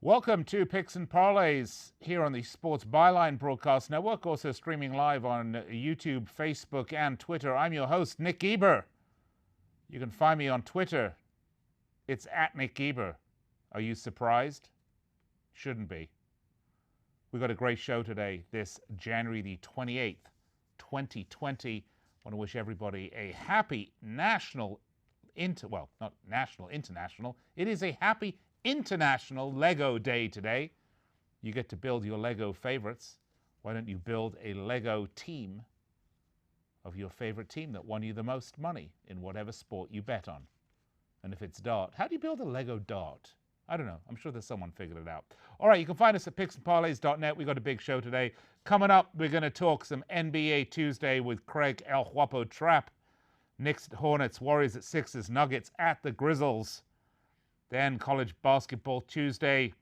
Welcome to Picks and Parlays here on the Sports Byline Broadcast Network, also streaming live on YouTube, Facebook, and Twitter. I'm your host, Nick Geber. You can find me on Twitter. It's at Nick Geber. Are you surprised? Shouldn't be. We've got a great show today, this January the 28th, 2020. I want to wish everybody a happy international. It is a happy International Lego Day today. You get to build your Lego favorites. Why don't you build a Lego team of your favorite team that won you the most money in whatever sport you bet on? And if it's dart, how do you build a Lego dart? I don't know. I'm sure there's someone figured it out. All right, you can find us at picksandparlays.net. We've got a big show today. Coming up, we're going to talk some NBA Tuesday with Craig El Guapo Trapp. Knicks at Hornets, Warriors at Sixers, Nuggets at the Grizzlies. Then college basketball Tuesday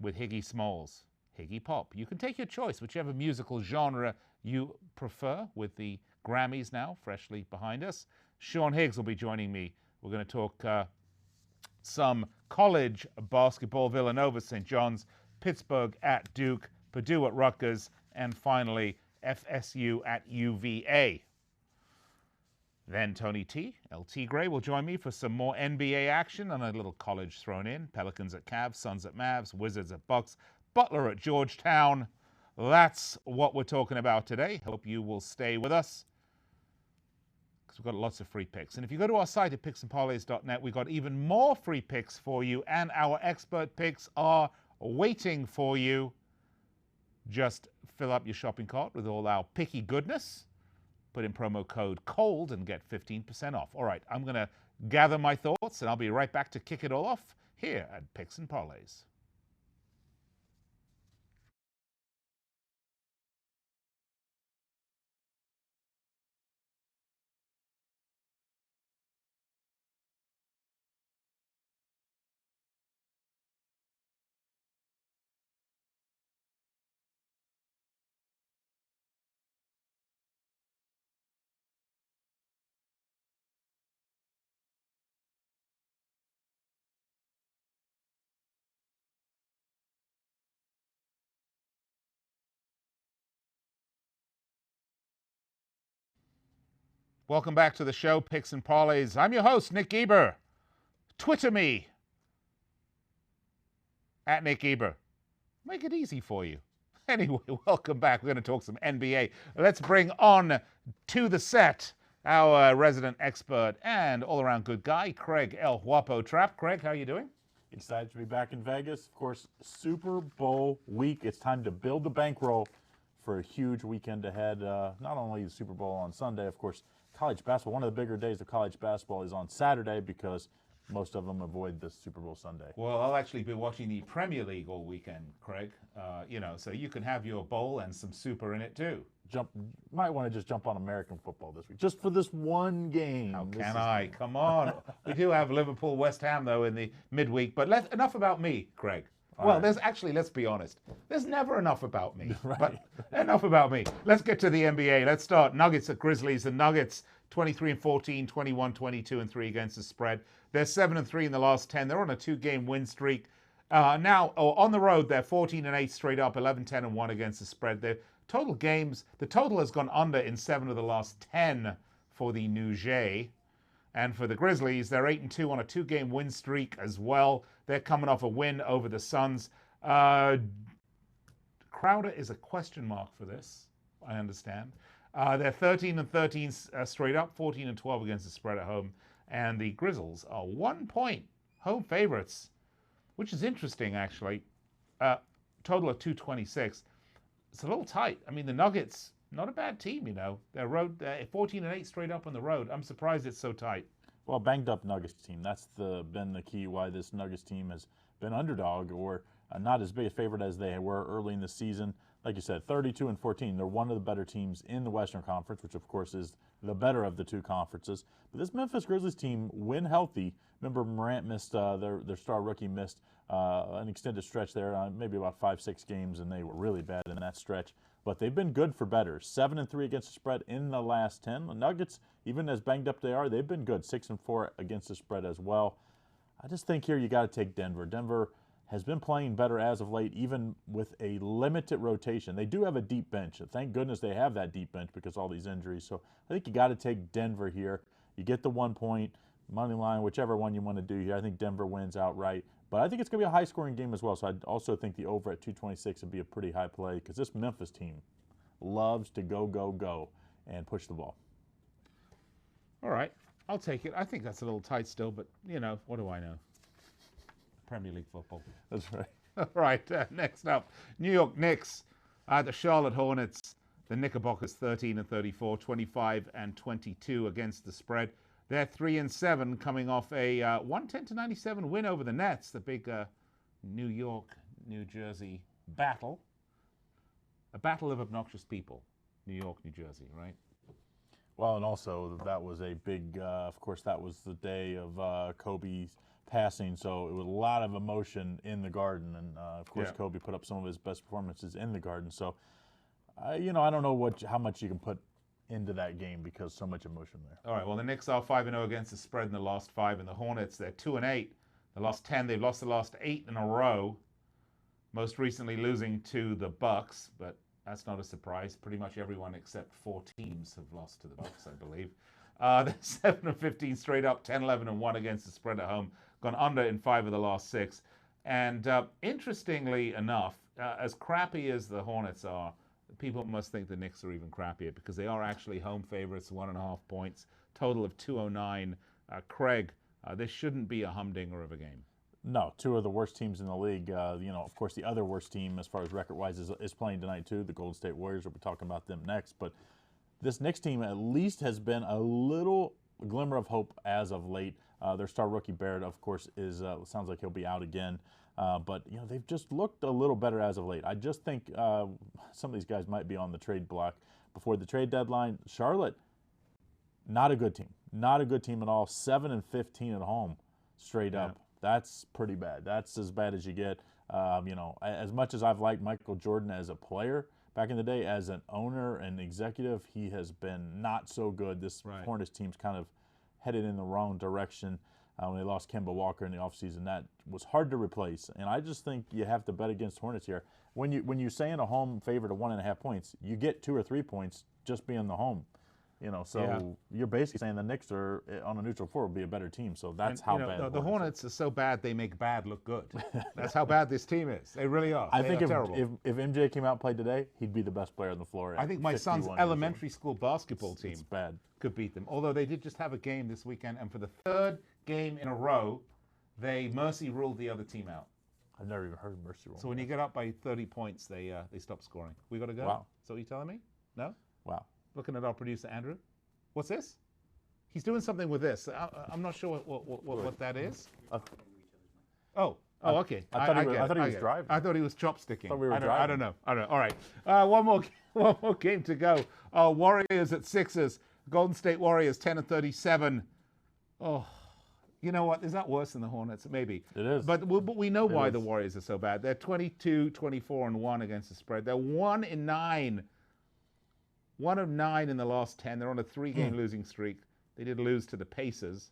with Higgy Smalls. Higgy Pop. You can take your choice, whichever musical genre you prefer, with the Grammys now freshly behind us. Sean Higgs will be joining me. We're going to talk some college basketball, Villanova, St. John's, Pittsburgh at Duke, Purdue at Rutgers, and finally FSU at UVA. Then Tony T, LT Gray, will join me for some more NBA action and a little college thrown in. Pelicans at Cavs, Suns at Mavs, Wizards at Bucks, Butler at Georgetown. That's what we're talking about today. Hope you will stay with us because we've got lots of free picks. And if you go to our site at picksandparlays.net, we've got even more free picks for you, and our expert picks are waiting for you. Just fill up your shopping cart with all our picky goodness. Put in promo code COLD and get 15% off. All right, I'm going to gather my thoughts, and I'll be right back to kick it all off here at Picks and Parlays. Welcome back to the show, Picks and Parlays. I'm your host, Nick Geber. Twitter me at Nick Geber. Make it easy for you. Anyway, welcome back. We're going to talk some NBA. Let's bring on to the set our resident expert and all-around good guy, Craig El Guapo Trapp. Craig, how are you doing? Excited to be back in Vegas. Of course, Super Bowl week. It's time to build the bankroll for a huge weekend ahead. Not only the Super Bowl on Sunday, of course, college basketball. One of the bigger days of college basketball is on Saturday because most of them avoid the Super Bowl Sunday. Well, I'll actually be watching the Premier League all weekend, Craig. So you can have your bowl and some super in it too. Might want to just jump on American football this week, just for this one game. How can I? Come on. We do have Liverpool, West Ham, though, in the midweek. But enough about me, Craig. There's actually, let's be honest, there's never enough about me. Right. But enough about me. Let's get to the NBA. Let's start. Nuggets at Grizzlies. The Nuggets, 23-14, 21-22-3 against the spread. They're 7-3 in the last 10. They're on a 2-game win streak. On the road, they're 14-8 straight up, 11-10-1 against the spread. Their total games, the total has gone under in 7 of the last 10 for the New Jay. And for the Grizzlies, they're 8-2 on a 2-game win streak as well. They're coming off a win over the Suns. Crowder is a question mark for this, I understand. They're 13-13 straight up, 14-12 against the spread at home. And the Grizzlies are 1-point home favorites, which is interesting, actually. Total of 226. It's a little tight. I mean, the Nuggets, not a bad team, you know. They're 14-8 straight up on the road. I'm surprised it's so tight. Well, banged up Nuggets team. That's been the key why this Nuggets team has been underdog or not as big a favorite as they were early in the season. Like you said, 32-14. They're one of the better teams in the Western Conference, which of course is the better of the two conferences. But this Memphis Grizzlies team, when healthy, remember Morant missed their star rookie missed an extended stretch there, maybe about 5-6 games, and they were really bad in that stretch. But they've been good for better. 7-3 against the spread in the last 10. The Nuggets, even as banged up they are, they've been good. 6-4 against the spread as well. I just think here you got to take Denver. Denver has been playing better as of late, even with a limited rotation. They do have a deep bench. Thank goodness they have that deep bench because of all these injuries. So I think you got to take Denver here. You get the 1 point, money line, whichever one you want to do here. I think Denver wins outright. But I think it's going to be a high-scoring game as well. So I also think the over at 226 would be a pretty high play because this Memphis team loves to go, and push the ball. All right, I'll take it. I think that's a little tight still, but, what do I know? Premier League football. That's right. All right, next up, New York Knicks, the Charlotte Hornets. The Knickerbockers 13-34, 25-22 against the spread. They're 3-7, coming off a 110-97 win over the Nets. The big New York, New Jersey battle. A battle of obnoxious people. New York, New Jersey, right? Well, and also that was a big, of course, that was the day of Kobe's passing, so it was a lot of emotion in the Garden, and of course Kobe put up some of his best performances in the Garden. So, I don't know how much you can put into that game because so much emotion there. All right, well, the Knicks are 5-0 against the spread in the last 5, and the Hornets, they're 2-8. The last 10, they've lost the last 8 in a row, most recently losing to the Bucks, but that's not a surprise. Pretty much everyone except 4 teams have lost to the Bucks, I believe. They're 7-15 straight up, 10-11-1 against the spread at home, gone under in 5 of the last 6. And interestingly enough, as crappy as the Hornets are, people must think the Knicks are even crappier because they are actually home favorites, 1.5 points, total of 209. Craig, this shouldn't be a humdinger of a game. No, 2 of the worst teams in the league. Of course, the other worst team as far as record-wise is playing tonight too, the Golden State Warriors. We'll be talking about them next. But this Knicks team at least has been a little glimmer of hope as of late. Their star rookie Barrett, of course, sounds like he'll be out again. But they've just looked a little better as of late. I just think some of these guys might be on the trade block before the trade deadline. Charlotte, not a good team. Not a good team at all. 7-15 at home, straight up. That's pretty bad. That's as bad as you get. As much as I've liked Michael Jordan as a player back in the day, as an owner and executive, he has been not so good. This Hornets team's kind of headed in the wrong direction. When they lost Kemba Walker in the offseason, that was hard to replace. And I just think you have to bet against Hornets here. When you're saying a home favorite of 1.5 points, you get 2 or 3 points just being the home. You're basically saying the Knicks are on a neutral floor will be a better team. So that's how bad the Hornets are so bad they make bad look good. That's how bad this team is. They really are. I think if MJ came out and played today, he'd be the best player on the floor. I think my son's elementary school basketball team could beat them. Although they did just have a game this weekend, and for the 3rd game in a row, they mercy ruled the other team out. I've never even heard of mercy rule. So when you get up by 30 points, they stop scoring. We got to go? Wow. So what you telling me? No? Wow. Looking at our producer, Andrew. What's this? He's doing something with this. I'm not sure what that is. Okay. I thought he was driving. I thought he was chopsticking. I don't know. All right. One more game to go. Warriors at Sixers. Golden State Warriors 10-37. Oh, you know what? Is that worse than the Hornets? Maybe. It is. But we know why the Warriors are so bad. They're 22-24-1 against the spread. They're 1-9. 1 of 9 in the last 10. They're on a 3-game losing streak. They did lose to the Pacers.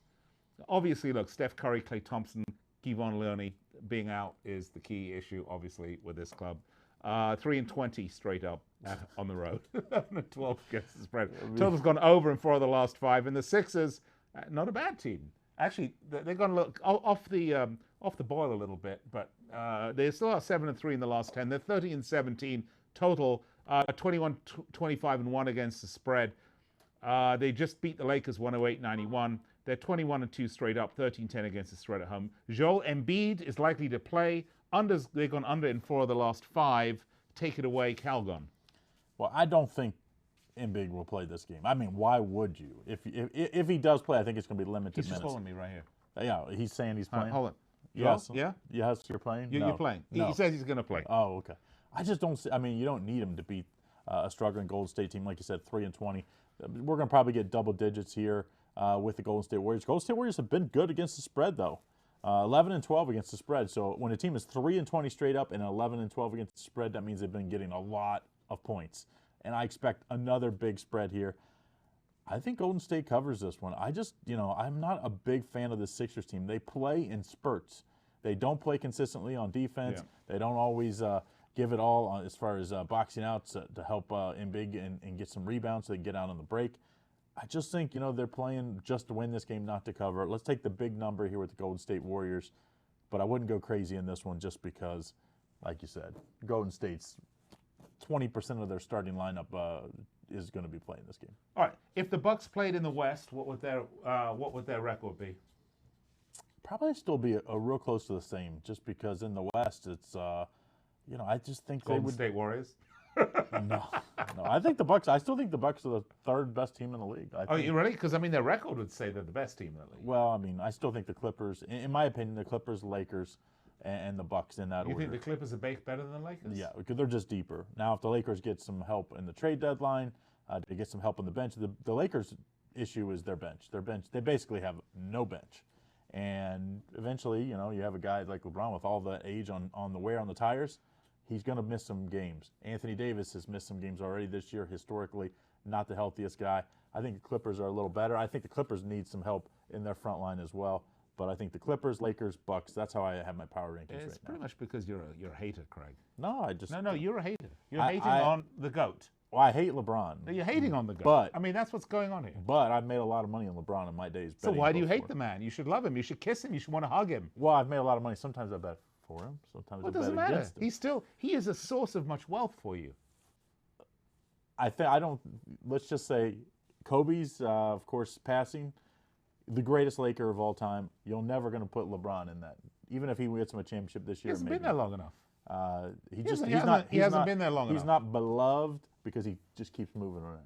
Obviously, look, Steph Curry, Klay Thompson, Kevon Looney being out is the key issue, obviously, with this club. 3-20 straight up on the road. 12 against the spread. Total's gone over in 4 of the last 5. And the Sixers, not a bad team. Actually, they've gone a little off the boil a little bit, but they still are 7-3 in the last 10. They're 30-17 total. 21-25-1 against the spread. They just beat the Lakers 108-91. They're 21-2 straight up, 13-10 against the spread at home. Joel Embiid is likely to play. They've gone under in 4 of the last 5. Take it away, Calgon. Well, I don't think Embiid will play this game. I mean, why would you? If he does play, I think it's going to be limited minutes. He's just holding me right here. Yeah, he's saying he's playing. Hold on. Yes. Yeah? Yes, you're playing? You're playing. No. He says he's going to play. Oh, okay. I just don't see. I mean, you don't need him to beat a struggling Golden State team, like you said, 3-20. We're going to probably get double digits here with the Golden State Warriors. Golden State Warriors have been good against the spread, though. 11-12 against the spread. So when a team is 3-20 straight up and 11-12 against the spread, that means they've been getting a lot of points. And I expect another big spread here. I think Golden State covers this one. I'm not a big fan of the Sixers team. They play in spurts. They don't play consistently on defense. Yeah. They don't always give it all on, as far as boxing out to help in big and get some rebounds so they can get out on the break. I just think, they're playing just to win this game, not to cover. Let's take the big number here with the Golden State Warriors, but I wouldn't go crazy in this one just because, like you said, Golden State's 20% of their starting lineup is going to be playing this game. All right. If the Bucks played in the West, what would their record be? Probably still be a real close to the same, just because in the West it's, I just think Golden State Warriors. No. I think the Bucks. I still think the Bucks are the third best team in the league. Oh, you really? Because their record would say they're the best team in the league. Well, I still think the Clippers. In my opinion, the Clippers, Lakers, and the Bucks in that order. You think the Clippers are better than the Lakers? Yeah, because they're just deeper. Now, if the Lakers get some help in the trade deadline, they get some help on the bench. The Lakers' issue is their bench. They basically have no bench. And eventually, you have a guy like LeBron with all the age on the wear on the tires. He's going to miss some games. Anthony Davis has missed some games already this year, historically not the healthiest guy. I think the Clippers are a little better. I think the Clippers need some help in their front line as well. But I think the Clippers, Lakers, Bucks, that's how I have my power rankings right now. It's pretty much because you're a hater, Craig. No, I just... No, you're a hater. You're hating on the GOAT. Well, I hate LeBron. No, you're hating on the GOAT. But, that's what's going on here. But I've made a lot of money on LeBron in my days. So why do you hate the man? You should love him. You should kiss him. You should want to hug him. Well, I've made a lot of money. Sometimes I bet for him. Sometimes it doesn't matter. Against him. He is a source of much wealth for you. Let's just say Kobe's, of course, passing, the greatest Laker of all time. You're never going to put LeBron in that. Even if he gets him a championship this year, he hasn't been there long enough. He hasn't been there long enough. He's not beloved because he just keeps moving around.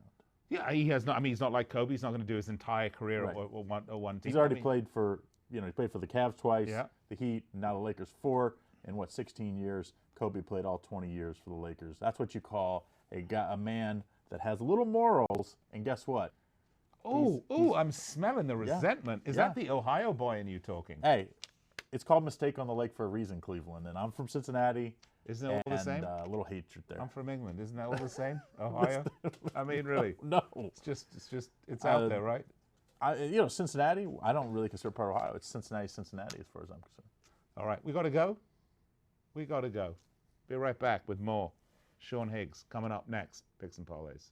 Yeah, he has not. He's not like Kobe. He's not going to do his entire career at one team. He's already played for, he played for the Cavs twice, yeah. the Heat, now the Lakers 4. In 16 years? Kobe played all 20 years for the Lakers. That's what you call a man that has little morals. And guess what? I'm smelling the resentment. Is that the Ohio boy in you talking? Hey, it's called Mistake on the Lake for a reason, Cleveland. And I'm from Cincinnati. Isn't that all the same? A little hatred there. I'm from England. Isn't that all the same? Ohio? Really? No. It's out there, right? Cincinnati, I don't really consider part of Ohio. It's Cincinnati as far as I'm concerned. All right, we got to go. We got to go. Be right back with more Sean Higgs coming up next. Picks and Parlays.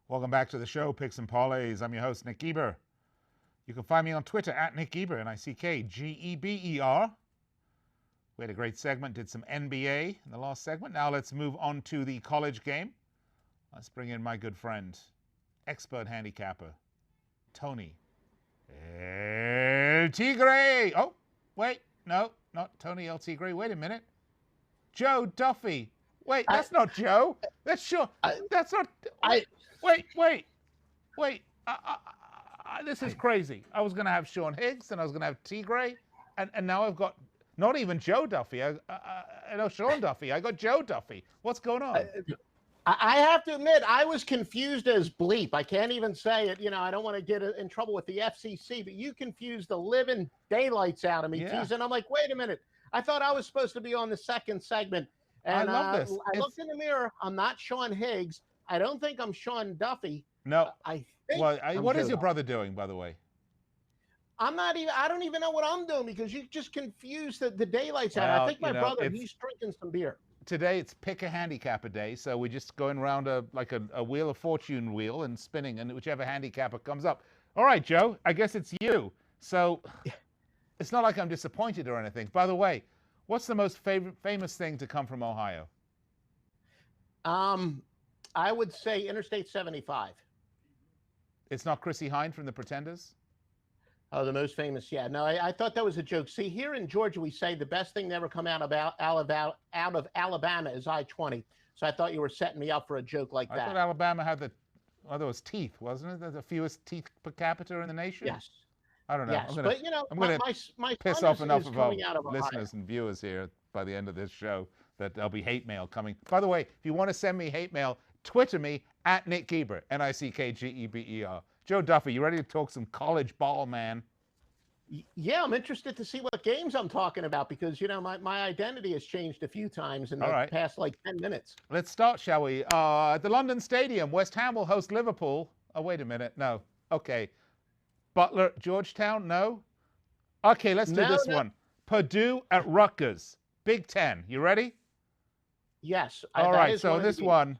Welcome back to the show, Picks and Parlays. I'm your host, Nick Geber. You can find me on Twitter at Nick Geber, NickGeber. We had a great segment, did some NBA in the last segment. Now let's move on to the college game. Let's bring in my good friend, expert handicapper, Tony El Tigre. Oh, wait, no, not Tony El Tigre. Wait a minute. Joe Duffy. Wait, that's not Joe. That's sure. That's not. Wait. This is crazy. I was going to have Sean Higgs, and I was going to have Tigre, and now I've got not even Joe Duffy. I know Sean Duffy. I got Joe Duffy. What's going on? I have to admit, I was confused as bleep. I can't even say it. I don't want to get in trouble with the FCC, but you confused the living daylights out of me, Tease. And I'm like, wait a minute. I thought I was supposed to be on the second segment. And I love this. I looked in the mirror. I'm not Sean Higgs. I don't think I'm Sean Duffy. No. I think what is your brother doing, by the way? I don't even know what I'm doing because you just confused the daylights out. I think my brother, he's drinking some beer. Today it's pick a handicapper day, so we're just going around a wheel of fortune wheel and spinning, and whichever handicapper comes up. All right, Joe, I guess it's you. So it's not like I'm disappointed or anything. By the way, what's the most famous thing to come from Ohio? I would say Interstate 75. It's not Chrissy Hynde from The Pretenders? Oh, the most famous. Yeah, no, I thought that was a joke. See, here in Georgia, we say the best thing to ever come out of Alabama is I-20. So I thought you were setting me up for a joke like that. I thought Alabama had those teeth, wasn't it? The fewest teeth per capita in the nation? Yes. I don't know. Yes, but you know, I'm going my to piss son off enough is of coming our out of listeners and viewers here by the end of this show that there'll be hate mail coming. By the way, if you want to send me hate mail, Twitter me at Nick Geber, Nickgeber. Joe Duffy, you ready to talk some college ball, man? Yeah, I'm interested to see what games I'm talking about because, you know, my identity has changed a few times in the past, like, 10 minutes. Let's start, shall we? At the London Stadium, West Ham will host Liverpool. Oh, wait a minute. No. Okay. Butler, Georgetown? No? Okay, let's do this one. Purdue at Rutgers. Big Ten. You ready? Yes. All right, so this one,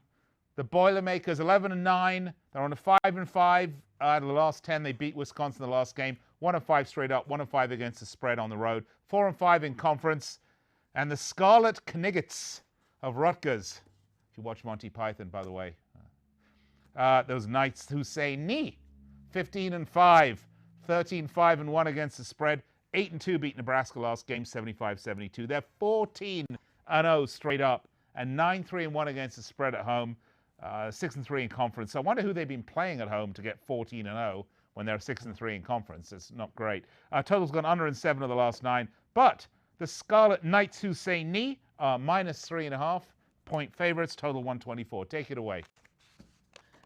the Boilermakers, 11-9. They're on a 5-5. Out of the last 10, they beat Wisconsin the last game. 1-5 straight up, 1-5 against the spread on the road. 4-5 in conference. And the Scarlet Knights of Rutgers. If you watch Monty Python, by the way. Those Knights who say knee. 15-5. 13-5-1 against the spread. 8-2 beat Nebraska last game, 75-72. They're 14-0 straight up. And 9-3-1 against the spread at home. 6-3 in conference. So I wonder who they've been playing at home to get 14-0 when they're 6-3 in conference. It's not great. Total's gone under in 7 of the last 9. But the Scarlet Knights who say knee are -3.5 point favorites. Total 124. Take it away.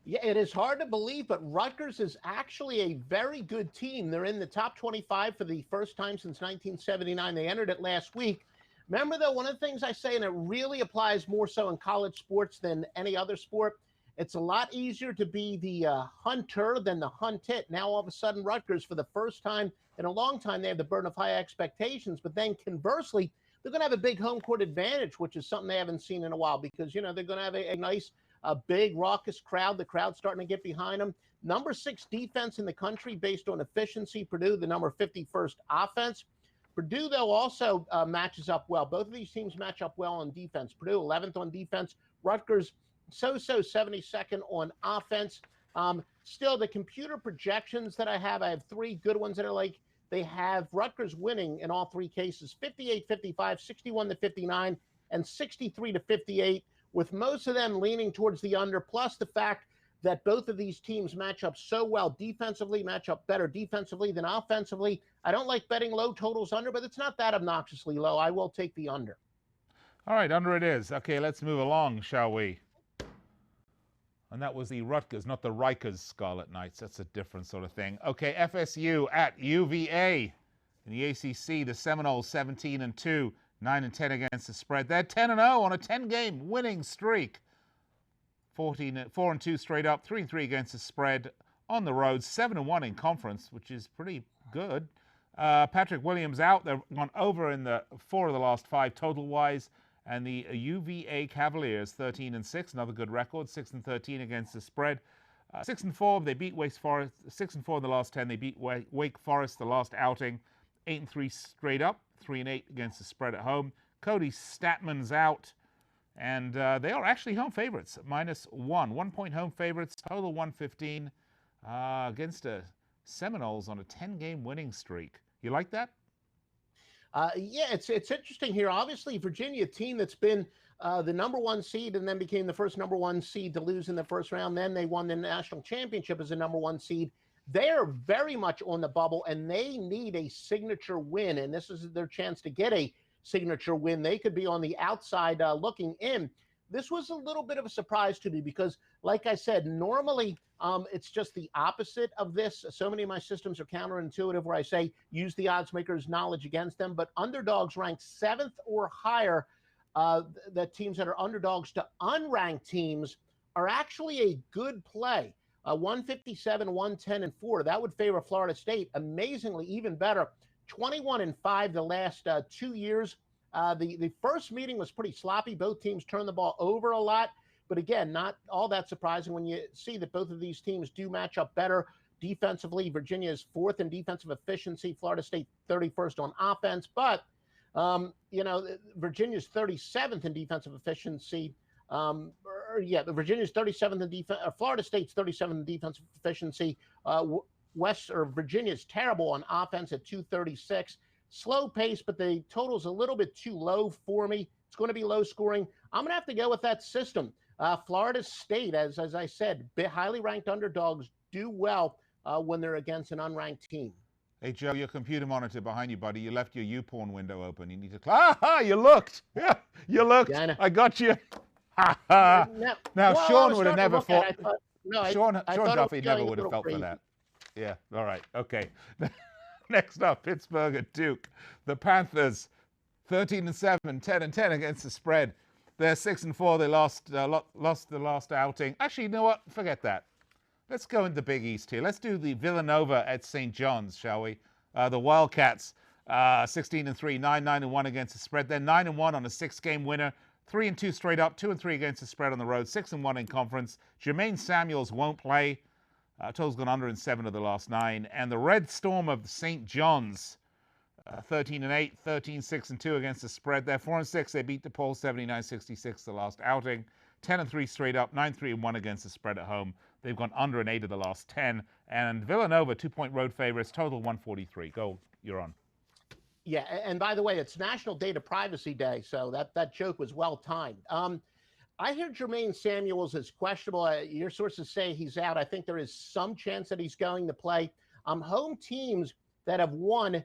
Yeah, it is hard to believe, but Rutgers is actually a very good team. They're in the top 25 for the first time since 1979. They entered it last week. Remember, though, one of the things I say, and it really applies more so in college sports than any other sport, it's a lot easier to be the hunter than the hunted. Now, all of a sudden, Rutgers, for the first time in a long time, they have the burden of high expectations. But then, conversely, they're going to have a big home court advantage, which is something they haven't seen in a while because, you know, they're going to have a nice, big, raucous crowd. The crowd's starting to get behind them. Number 6 defense in the country based on efficiency. Purdue, the number 51st offense. Purdue, though, also matches up well. Both of these teams match up well on defense. Purdue, 11th on defense. Rutgers, so-so 72nd on offense. Still, the computer projections that I have 3 good ones that are like, they have Rutgers winning in all 3 cases, 58-55, 61-59, and 63-58, with most of them leaning towards the under, plus the fact that both of these teams match up so well defensively, match up better defensively than offensively. I don't like betting low totals under, but it's not that obnoxiously low. I will take the under. All right, under it is. Okay, let's move along, shall we? And that was the Rutgers, not the Rikers Scarlet Knights. That's a different sort of thing. Okay, FSU at UVA. In the ACC, the Seminoles 17-2, 9-10 against the spread. They're 10-0 on a 10-game winning streak. 4-2 straight up, 3-3 against the spread on the road, 7-1 in conference, which is pretty good. Patrick Williams out. They've gone over in the 4 of the last 5 total-wise. And the UVA Cavaliers, 13-6, another good record, 6-13 against the spread. 6-4, they beat Wake Forest. 6-4 in the last 10, they beat Wake Forest the last outing. 8-3 straight up, 3-8 against the spread at home. Cody Statman's out. And they are actually home favorites, -1. 1-point home favorites, total 115 against the Seminoles on a 10-game winning streak. You like that? Yeah, it's interesting here. Obviously, Virginia, a team that's been the number 1 seed and then became the first number 1 seed to lose in the first round. Then they won the national championship as a number 1 seed. They're very much on the bubble, and they need a signature win, and this is their chance to get a signature win. They could be on the outside looking in. This was a little bit of a surprise to me because, like I said, normally it's just the opposite of this. So many of my systems are counterintuitive where I say use the odds makers' knowledge against them, but underdogs ranked 7th or higher, the teams that are underdogs to unranked teams are actually a good play. 157, 110, and 4. That would favor Florida State. Amazingly, even better. 21-5 the last 2 years. The first meeting was pretty sloppy. Both teams turned the ball over a lot. But again, not all that surprising when you see that both of these teams do match up better defensively. Virginia is 4th in defensive efficiency. Florida State 31st on offense. But, Virginia's 37th in defensive efficiency. Virginia's 37th in defense. Florida State's 37th in defensive efficiency. Virginia's terrible on offense at 236. Slow pace, but the total's a little bit too low for me. It's going to be low scoring. I'm going to have to go with that system. Florida State, as I said, highly ranked underdogs do well when they're against an unranked team. Hey, Joe, your computer monitor behind you, buddy. You left your YouPorn window open. You need to... you looked. Yeah, you looked. Yeah, I got you. Now, Sean would have never thought... Sean Duffy never would have felt crazy for that. Yeah, all right, okay. Next up, Pittsburgh at Duke. The Panthers, 13-7, 10-10 against the spread. They're 6-4. They lost the last outing. Actually, you know what? Forget that. Let's go into the Big East here. Let's do the Villanova at St. John's, shall we? The Wildcats, 16-3, 9-1 against the spread. They're 9-1 on a 6-game winner. 3-2 straight up, 2-3 against the spread on the road, 6-1 in conference. Jermaine Samuels won't play. Total's gone under in 7 of the last 9. And the Red Storm of St. John's, 13-8, 13-6-2 against the spread. They're 4-6. They beat DePaul 79-66 the last outing. 10-3 straight up, 9-3-1 against the spread at home. They've gone under in 8 of the last 10. And Villanova, 2-point road favorites, total 143. Go, you're on. Yeah, and by the way, it's National Data Privacy Day, so that joke was well timed. I hear Jermaine Samuels is questionable. Your sources say he's out. I think there is some chance that he's going to play. Home teams that have won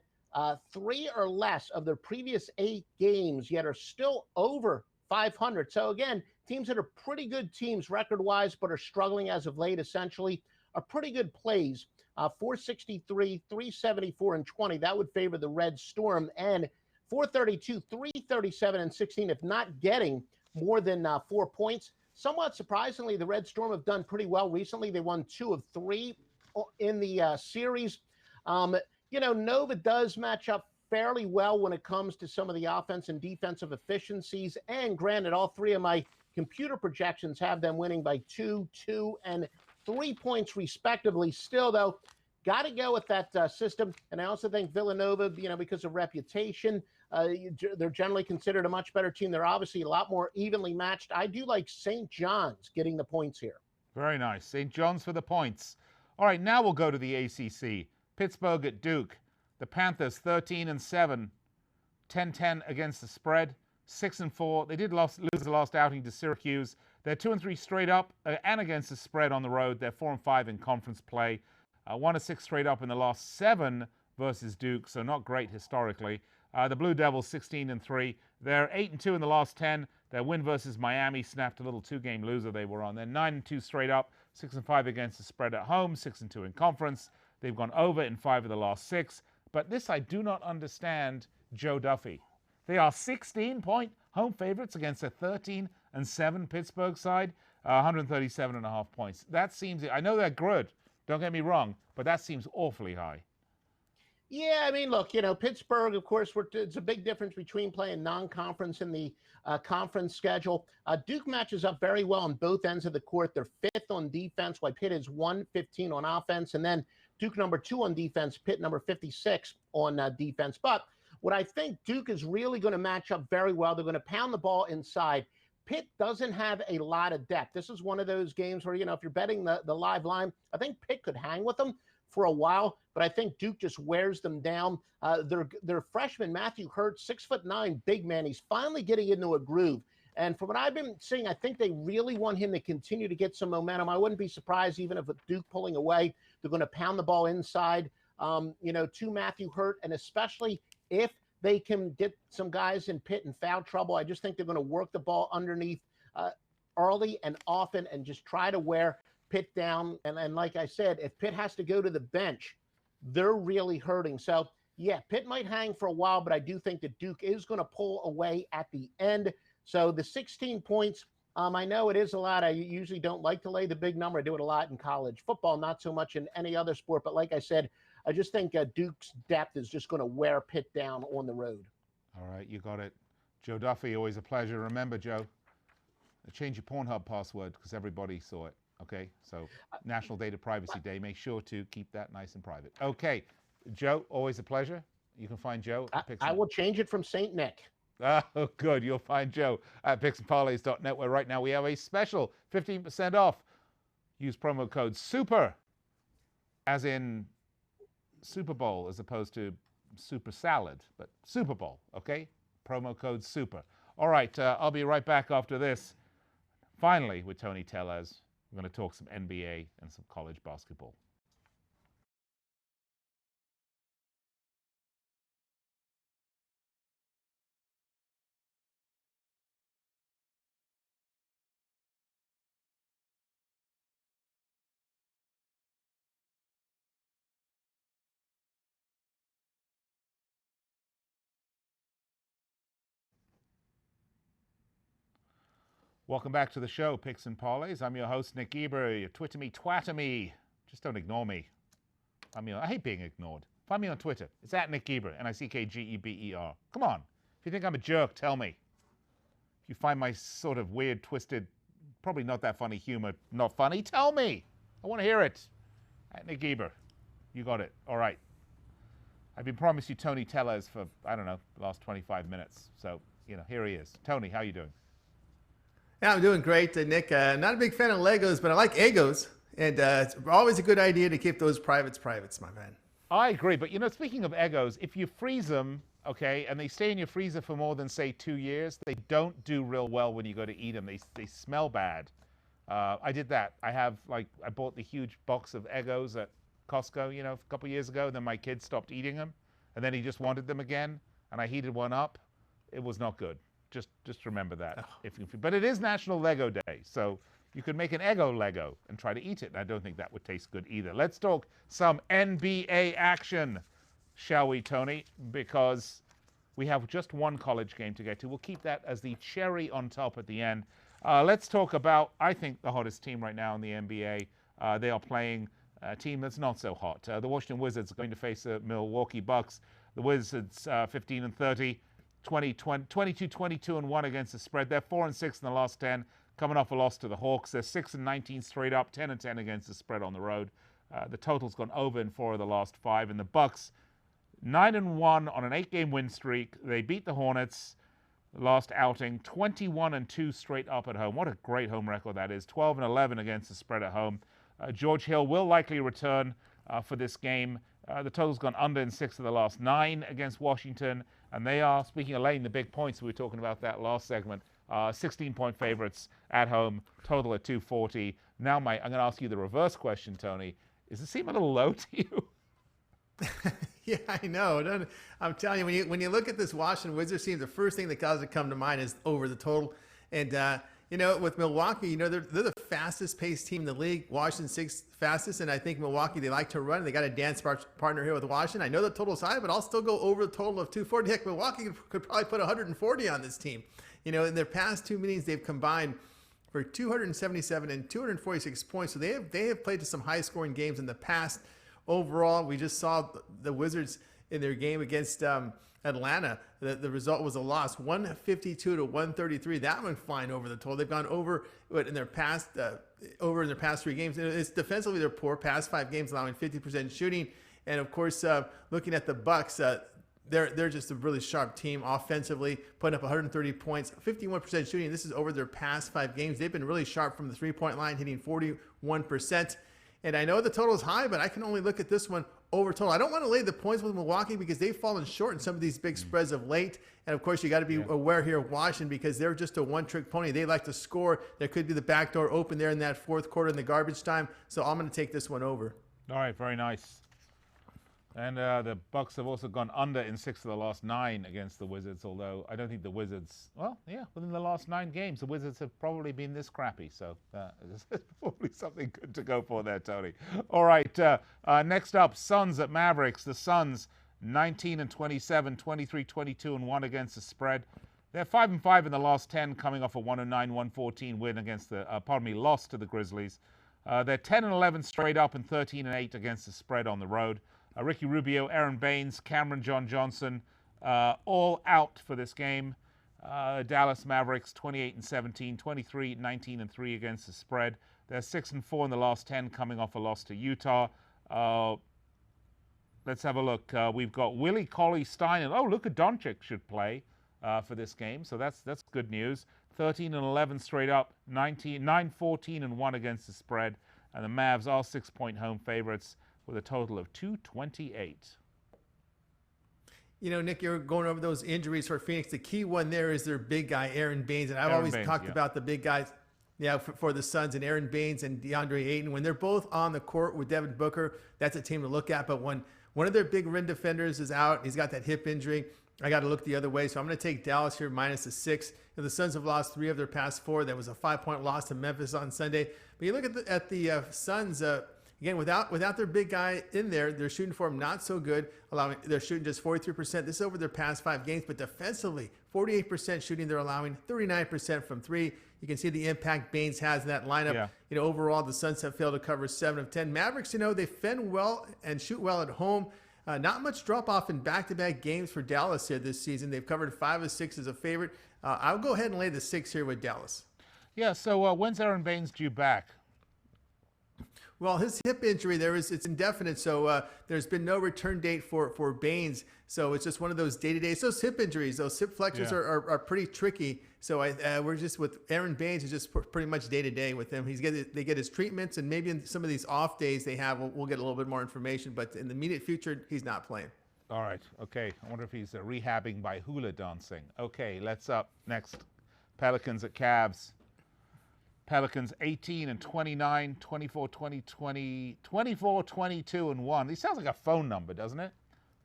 3 or less of their previous 8 games, yet are still over 500. So again, teams that are pretty good teams record-wise, but are struggling as of late, essentially, are pretty good plays. 463, 374, and 20. That would favor the Red Storm. And 432, 337, and 16, if not getting more than 4 points. Somewhat surprisingly, the Red Storm have done pretty well recently. They won 2 of 3 in the series. Nova does match up fairly well when it comes to some of the offense and defensive efficiencies. And granted, all 3 of my computer projections have them winning by 2, 2, and 3 points respectively. Still, though, got to go with that system. And I also think Villanova, because of reputation, they're generally considered a much better team. They're obviously a lot more evenly matched. I do like St. John's getting the points here. Very nice. St. John's for the points. All right, now we'll go to the ACC. Pittsburgh at Duke. The Panthers 13-7, 10-10 against the spread, 6-4. They did lose the last outing to Syracuse. They're 2-3 straight up and against the spread on the road. They're 4-5 in conference play. 1-6 straight up in the last 7 versus Duke, so not great historically. The Blue Devils 16-3. They're 8-2 in the last 10. Their win versus Miami snapped a little 2-game loser they were on. They're 9-2 straight up, 6-5 against the spread at home, 6-2 in conference. They've gone over in 5 of the last 6. But this I do not understand Joe Duffy. They are 16-point home favorites against a 13-7 Pittsburgh side, 137.5 points. That seems, I know they're good, don't get me wrong, but that seems awfully high. Yeah, I mean, look, Pittsburgh, of course, it's a big difference between playing non-conference and the conference schedule. Duke matches up very well on both ends of the court. They're 5th on defense, while Pitt is 115 on offense. And then Duke number 2 on defense, Pitt number 56 on defense. But what I think Duke is really going to match up very well, they're going to pound the ball inside. Pitt doesn't have a lot of depth. This is one of those games where, if you're betting the live line, I think Pitt could hang with them for a while, but I think Duke just wears them down. Their freshman, Matthew Hurt, 6'9", big man. He's finally getting into a groove. And from what I've been seeing, I think they really want him to continue to get some momentum. I wouldn't be surprised even if with Duke pulling away, they're going to pound the ball inside, to Matthew Hurt, and especially if they can get some guys in Pitt in foul trouble. I just think they're going to work the ball underneath early and often and just try to wear Pitt down. And like I said, if Pitt has to go to the bench, they're really hurting. So, yeah, Pitt might hang for a while, but I do think that Duke is going to pull away at the end. So the 16 points, I know it is a lot. I usually don't like to lay the big number. I do it a lot in college football, not so much in any other sport. But like I said, I just think Duke's depth is just going to wear Pitt down on the road. All right, you got it. Joe Duffy, always a pleasure. Remember, Joe, change your Pornhub password because everybody saw it. Okay, so National Data Privacy Day. Make sure to keep that nice and private. Okay, Joe, always a pleasure. You can find Joe at I will change it from St. Nick. Oh, good. You'll find Joe at picksandparlays.net, where right now we have a special 15% off. Use promo code SUPER, as in Super Bowl, as opposed to super salad, but Super Bowl, okay? Promo code SUPER. All right, I'll be right back after this. Finally, with Tony Tellez, we're going to talk some NBA and some college basketball. Welcome back to the show, Picks and Parlays. I'm your host, Nick Geber. You Twitter me, twatter me. Just don't ignore me. I hate being ignored. Find me on Twitter. It's at Nick Geber, Nickgeber. Come on. If you think I'm a jerk, tell me. If you find my sort of weird, twisted, probably not that funny humor not funny, tell me. I want to hear it. At Nick Geber. You got it. All right. I've been promised you Tony Tellez for, I don't know, the last 25 minutes. So, here he is. Tony, how you doing? Yeah, I'm doing great, Nick. Not a big fan of Legos, but I like Egos. And it's always a good idea to keep those privates, my man. I agree. But, speaking of Egos, if you freeze them, okay, and they stay in your freezer for more than, say, 2 years, they don't do real well when you go to eat them. They smell bad. I did that. I bought the huge box of Egos at Costco, a couple of years ago. And then my kid stopped eating them. And then he just wanted them again. And I heated one up. It was not good. Just remember that. But it is National Lego Day, so you could make an Eggo Lego and try to eat it. And I don't think that would taste good either. Let's talk some NBA action, shall we, Tony? Because we have just one college game to get to. We'll keep that as the cherry on top at the end. Let's talk about, I think, the hottest team right now in the NBA. They are playing a team that's not so hot. The Washington Wizards are going to face the Milwaukee Bucks. The Wizards 15-30. 22-22-1 against the spread. They're 4-6 in the last 10, coming off a loss to the Hawks. They're 6-19 straight up, 10-10 against the spread on the road. The total's gone over in 4 of the last 5. And the Bucks, 9-1 on an 8-game win streak. They beat the Hornets last outing, 21-2 straight up at home. What a great home record that is. 12-11 against the spread at home. George Hill will likely return for this game. The total's gone under in 6 of the last 9 against Washington. And they are, speaking of laying the big points, we were talking about that last segment, 16-point favorites at home, total at 240. Now, I'm going to ask you the reverse question, Tony. Does it seem a little low to you? Yeah, I know. I'm telling you, when you look at this Washington Wizards team, the first thing that doesn't come to mind is over the total. And, with Milwaukee, they're the fastest paced team in the league. Washington 6th fastest, and I think Milwaukee, they like to run. They got a dance partner here with Washington. I know the total's high, but I'll still go over the total of 240. Heck, Milwaukee could probably put 140 on this team. In their past 2 meetings, they've combined for 277 and 246 points. So they have played to some high scoring games in the past. Overall, we just saw the Wizards in their game against Atlanta. The result was a loss, 152-133. That one flying over the total. They've gone over in their past 3 games. And it's defensively they're poor. Past 5 games allowing 50% shooting. And of course, looking at the Bucks, they're just a really sharp team offensively, putting up 130 points, 51% shooting. This is over their past 5 games. They've been really sharp from the 3-point line, hitting 41%. And I know the total is high, but I can only look at this one over total. I don't want to lay the points with Milwaukee because they've fallen short in some of these big spreads of late. And of course, you got to be aware here of Washington because they're just a one-trick pony. They like to score. There could be the back door open there in that 4th quarter in the garbage time. So I'm going to take this one over. All right, very nice. And the Bucks have also gone under in 6 of the last 9 against the Wizards, although I don't think the Wizards, within the last 9 games, the Wizards have probably been this crappy. So there's probably something good to go for there, Tony. All right, next up, Suns at Mavericks. The Suns, 19-27, 23-22-1 against the spread. They're 5-5 in the last 10, coming off a 109-114 win against loss to the Grizzlies. They're 10-11 straight up and 13-8 against the spread on the road. Ricky Rubio, Aaron Baines, Cameron John Johnson, all out for this game. Dallas Mavericks 28-17, 23-19-3 against the spread. They're 6-4 in the last 10, coming off a loss to Utah. Let's have a look. We've got Willie Cauley-Stein, and Luka Doncic should play for this game, so that's good news. 13-11 straight up, 9-14-1 against the spread, and the Mavs are 6-point home favorites with a total of 228. You know, Nick, you're going over those injuries for Phoenix. The key one there is their big guy, Aaron Baines. And I've always talked about the big guys for the Suns, and Aaron Baines and DeAndre Ayton. When they're both on the court with Devin Booker, that's a team to look at. But when one of their big rim defenders is out, he's got that hip injury, I got to look the other way. So I'm going to take Dallas here minus the 6. The Suns have lost 3 of their past 4. That was a 5-point loss to Memphis on Sunday. But you look at the Suns, again, without their big guy in there, their shooting form not so good. They're shooting just 43%. This is over their past 5 games, but defensively, 48% shooting. They're allowing 39% from 3. You can see the impact Baines has in that lineup. Yeah. You know, overall, the Suns have failed to cover 7 of 10. Mavericks, they defend well and shoot well at home. Not much drop-off in back-to-back games for Dallas here this season. They've covered 5 of 6 as a favorite. I'll go ahead and lay the 6 here with Dallas. Yeah, so when's Aaron Baines due back? Well, his hip injury it's indefinite, so there's been no return date for Baines. So it's just one of those day-to-day. Those hip injuries, those hip flexors are pretty tricky. So we're just with Aaron Baines is just pretty much day-to-day with him. They get his treatments, and maybe in some of these off days they have, we'll get a little bit more information. But in the immediate future, he's not playing. All right. Okay. I wonder if he's rehabbing by hula dancing. Okay. Let's up next. Pelicans at Cavs. Pelicans 18-29, 24-20, 24-22-1. This sounds like a phone number, doesn't it?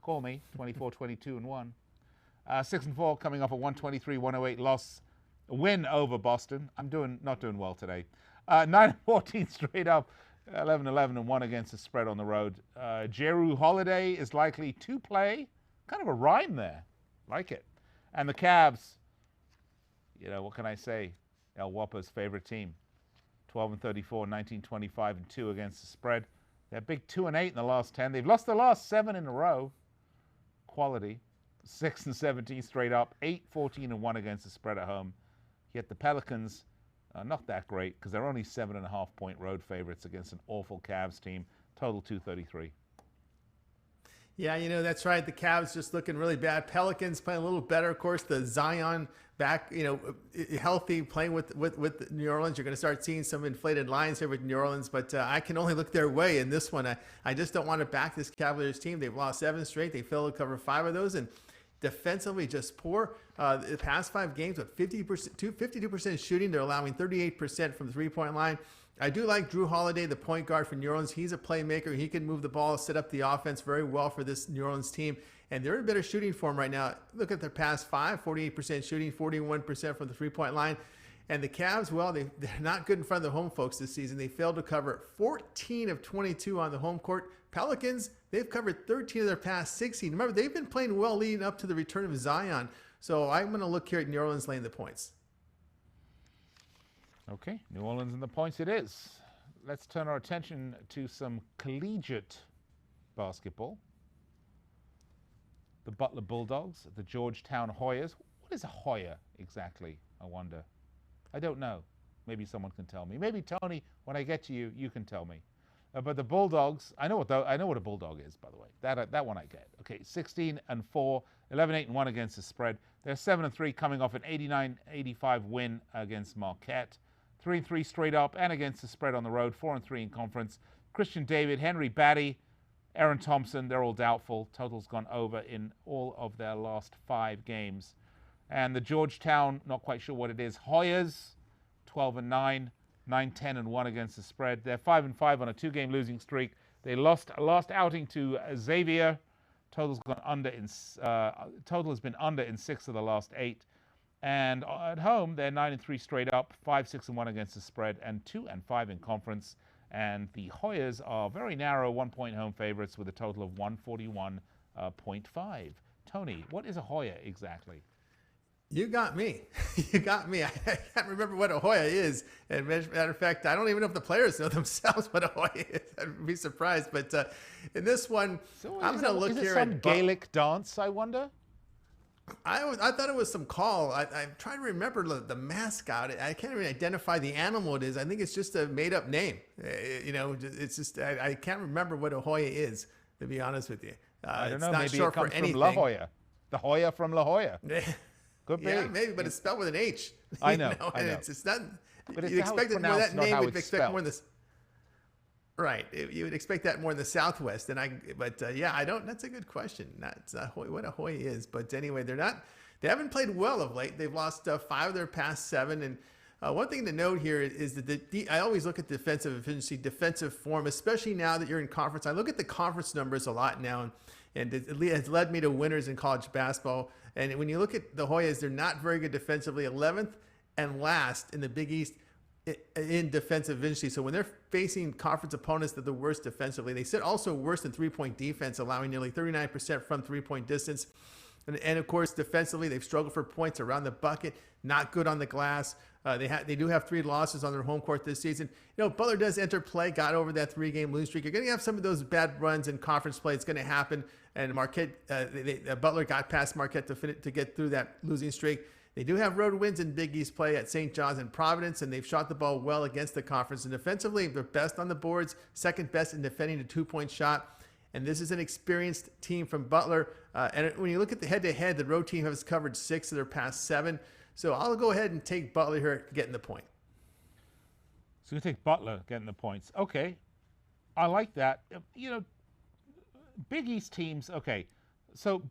Call me, 24-22-1. 6-4 coming off a 123-108 loss, win over Boston. I'm not doing well today. 9-14 straight up, 11-11-1 against the spread on the road. Jrue Holiday is likely to play. Kind of a rhyme there. Like it. And the Cavs, what can I say? El Guapo's favorite team, 12-34, 19-25-2 against the spread. They're big 2-8 in the last 10. They've lost the last 7 in a row. Quality, 6-17 straight up, 8-14-1 against the spread at home. Yet the Pelicans are not that great because they're only 7.5-point road favorites against an awful Cavs team. Total 233. Yeah, that's right. The Cavs just looking really bad. Pelicans playing a little better. Of course, the Zion back, healthy, playing with New Orleans. You're going to start seeing some inflated lines here with New Orleans, but I can only look their way in this one. I just don't want to back this Cavaliers team. They've lost 7 straight. They failed to cover 5 of those, and defensively just poor. The past 5 games with 52% shooting. They're allowing 38% from the 3-point line. I do like Jrue Holiday, the point guard for New Orleans. He's a playmaker. He can move the ball, set up the offense very well for this New Orleans team. And they're in better shooting form right now. Look at their past 5, 48% shooting, 41% from the 3-point line. And the Cavs, well, they're not good in front of the home folks this season. They failed to cover 14 of 22 on the home court. Pelicans, they've covered 13 of their past 16. Remember, they've been playing well leading up to the return of Zion. So I'm going to look here at New Orleans laying the points. Okay, New Orleans and the points it is. Let's turn our attention to some collegiate basketball. The Butler Bulldogs, the Georgetown Hoyas. What is a Hoya exactly, I wonder? I don't know. Maybe someone can tell me. Maybe Tony, when I get to you, you can tell me. But the Bulldogs, I know what a Bulldog is, by the way. That one I get. Okay, 16-4, 11-8-1 against the spread. They're 7-3 coming off an 89-85 win against Marquette. 3-3 straight up and against the spread on the road. 4-3 in conference. Christian David, Henry Batty, Aaron Thompson, they're all doubtful. Total's gone over in all of their last 5 games. And the Georgetown, not quite sure what it is. Hoyas, 12-9, 9-10-1 against the spread. They're 5-5 on a 2-game losing streak. They lost a last outing to Xavier. Total has been under in 6 of the last 8. And at home, they're 9-3 straight up, 5-6-1 against the spread, and 2-5 in conference. And the Hoyas are very narrow 1-point home favorites with a total of 141.5. Tony, what is a Hoya exactly? You got me. You got me. I can't remember what a Hoya is. And matter of fact, I don't even know if the players know themselves what a Hoya is. I'd be surprised. But in this one, I'm going to look here at some Gaelic dance, I wonder? I thought it was some call. I'm trying to remember the mascot. I can't even identify the animal it is. I think it's just a made up name. It's just I can't remember what a Hoya is, to be honest with you. I don't it's know. not Maybe short it comes for anything. from La Jolla. The Hoya from La Jolla. Could be. Yeah, maybe, but it's spelled with an H. I know. I And know. it's not. But it's You how expect it's it more pronounced, that not name how would it's expect spelled. more in this. Right, you would expect that more in the Southwest. Yeah, I don't. That's a good question. That's what a Hoya is. But anyway, they're not. They haven't played well of late. They've lost 5 of their past 7. And one thing to note here is that I always look at defensive efficiency, defensive form, especially now that you're in conference. I look at the conference numbers a lot now, and it has led me to winners in college basketball. And when you look at the Hoyas, they're not very good defensively. 11th and last in the Big East in defensive efficiency. So when they're facing conference opponents, they're the worst defensively. They sit also worse in three-point defense, allowing nearly 39% from three-point distance. And of course, defensively, they've struggled for points around the bucket, not good on the glass. They do have 3 losses on their home court this season. Butler does enter play, got over that 3-game losing streak. You're going to have some of those bad runs in conference play. It's going to happen. And Marquette, Butler got past Marquette to get through that losing streak. They do have road wins in Big East play at St. John's and Providence, and they've shot the ball well against the conference. And defensively, they're best on the boards, second best in defending a 2-point shot. And this is an experienced team from Butler. And when you look at the head-to-head, the road team has covered 6 of their past 7. So I'll go ahead and take Butler here getting the point. So you take Butler getting the points. Okay. I like that. Big East teams, okay. So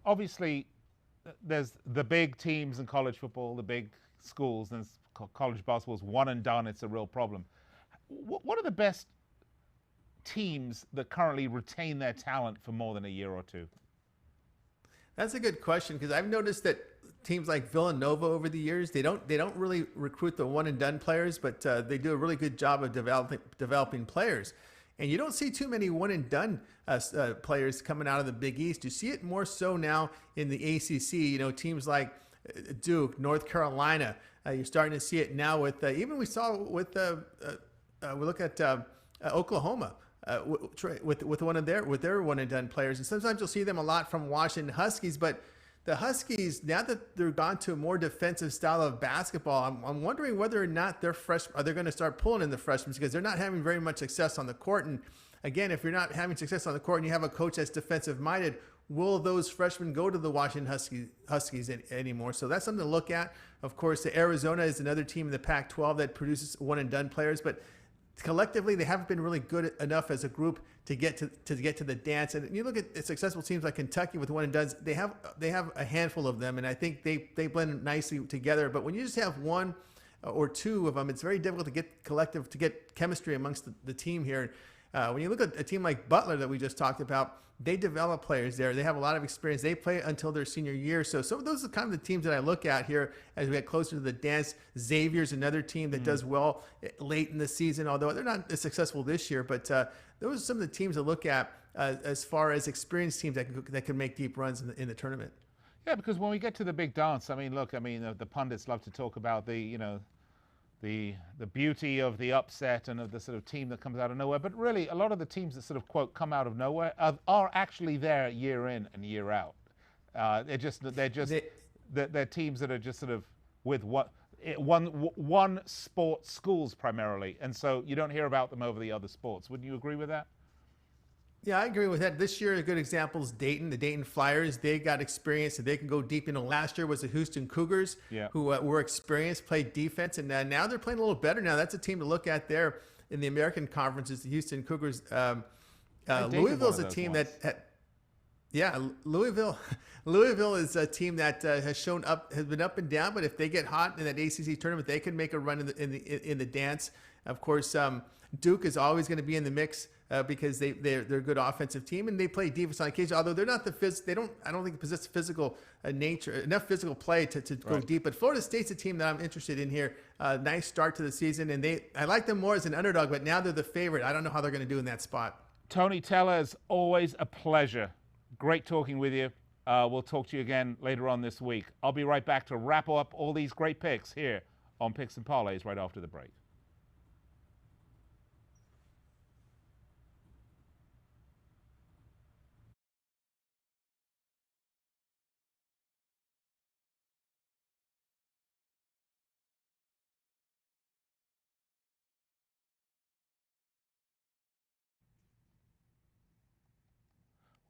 obviously there's the big teams in college football, the big schools, and college basketball is one and done. It's a real problem. What are the best teams that currently retain their talent for more than a year or 2? That's a good question, because I've noticed that teams like Villanova over the years, they don't really recruit the one and done players, but they do a really good job of developing players. And you don't see too many one and done players coming out of the Big East. You see it more so now in the ACC. Teams like Duke, North Carolina. You're starting to see it now with even we saw with we look at Oklahoma. With one of their one and done players, and sometimes you'll see them a lot from Washington Huskies. But the Huskies, now that they're gone to a more defensive style of basketball, I'm wondering whether or not they're going to start pulling in the freshmen, because they're not having very much success on the court. And again, if you're not having success on the court and you have a coach that's defensive minded, will those freshmen go to the Washington Huskies anymore? So that's something to look at. Of course, Arizona is another team in the Pac-12 that produces one and done players, but collectively, they haven't been really good enough as a group to get to the dance. And you look at successful teams like Kentucky with one and dones; they have a handful of them, and I think they blend nicely together. But when you just have 1 or 2 of them, it's very difficult to get chemistry amongst the team here. When you look at a team like Butler that we just talked about, they develop players there. They have a lot of experience. They play until their senior year. So some of those are kind of the teams that I look at here as we get closer to the dance. Xavier's another team that does well late in the season, although they're not as successful this year. But those are some of the teams to look at as far as experienced teams that can make deep runs in the tournament. Yeah, because when we get to the big dance, the pundits love to talk about the beauty of the upset and of the sort of team that comes out of nowhere. But really, a lot of the teams that sort of, quote, come out of nowhere are actually there year in and year out. They're teams that are just sort of with one sport schools primarily. And so you don't hear about them over the other sports. Wouldn't you agree with that? Yeah, I agree with that. This year, a good example is Dayton. The Dayton Flyers, they got experience, and they can go deep. Last year was the Houston Cougars, who were experienced, played defense, and now they're playing a little better. Now that's a team to look at there in the American Conference is the Houston Cougars. Louisville's a team Louisville is a team that has been up and down, but if they get hot in that ACC tournament, they can make a run in the dance. Of course, Duke is always going to be in the mix because they're a good offensive team, and they play defense on occasion. Although they're not I don't think they possess physical enough physical play to go deep. But Florida State's a team that I'm interested in here. Nice start to the season, and I like them more as an underdog, but now they're the favorite. I don't know how they're going to do in that spot. Tony Tellez, always a pleasure. Great talking with you. We'll talk to you again later on this week. I'll be right back to wrap up all these great picks here on Picks and Parlays right after the break.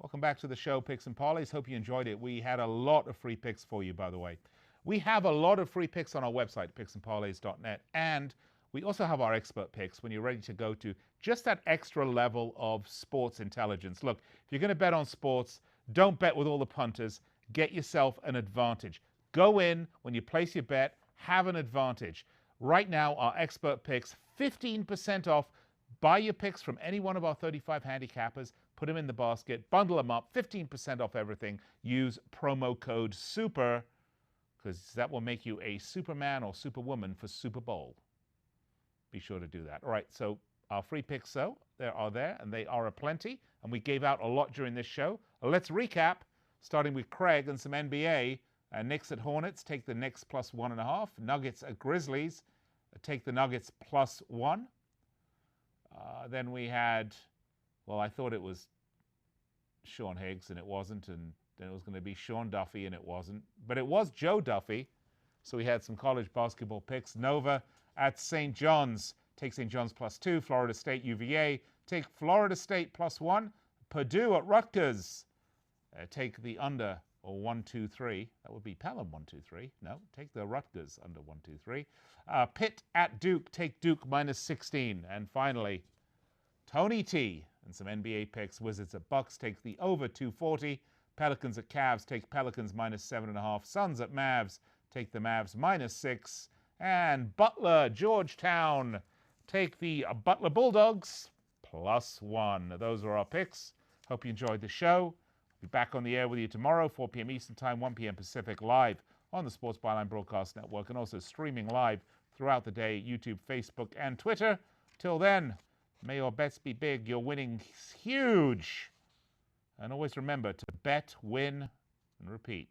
Welcome back to the show, Picks and Parlays. Hope you enjoyed it. We had a lot of free picks for you, by the way. We have a lot of free picks on our website, picksandparlays.net, and we also have our expert picks when you're ready to go to just that extra level of sports intelligence. Look, if you're going to bet on sports, don't bet with all the punters. Get yourself an advantage. Go in, when you place your bet, have an advantage. Right now, our expert picks, 15% off. Buy your picks from any one of our 35 handicappers, put them in the basket, bundle them up, 15% off everything. Use promo code SUPER, because that will make you a Superman or Superwoman for Super Bowl. Be sure to do that. All right, so our free picks, there, and they are aplenty, and we gave out a lot during this show. Let's recap, starting with Craig and some NBA. Knicks at Hornets, take the Knicks plus 1.5. Nuggets at Grizzlies, take the Nuggets plus 1. Then we had, well, I thought it was Sean Higgs, and it wasn't, and then it was going to be Sean Duffy, and it wasn't. But it was Joe Duffy, so we had some college basketball picks. Nova at St. John's, take St. John's plus 2. Florida State, UVA, take Florida State plus 1. Purdue at Rutgers, take the under, or 1-2-3. That would be Pelham 1-2-3. No, take the Rutgers under 1-2-3. Pitt at Duke, take Duke minus 16. And finally, Tony T and some NBA picks. Wizards at Bucks, take the over 240. Pelicans at Cavs, take Pelicans minus 7.5. Suns at Mavs, take the Mavs minus 6. And Butler, Georgetown, take the Butler Bulldogs plus 1. Those are our picks. Hope you enjoyed the show. Be back on the air with you tomorrow, 4 p.m. Eastern Time, 1 p.m. Pacific, live on the Sports Byline Broadcast Network, and also streaming live throughout the day, YouTube, Facebook, and Twitter. Till then, may your bets be big, your winnings huge. And always remember to bet, win, and repeat.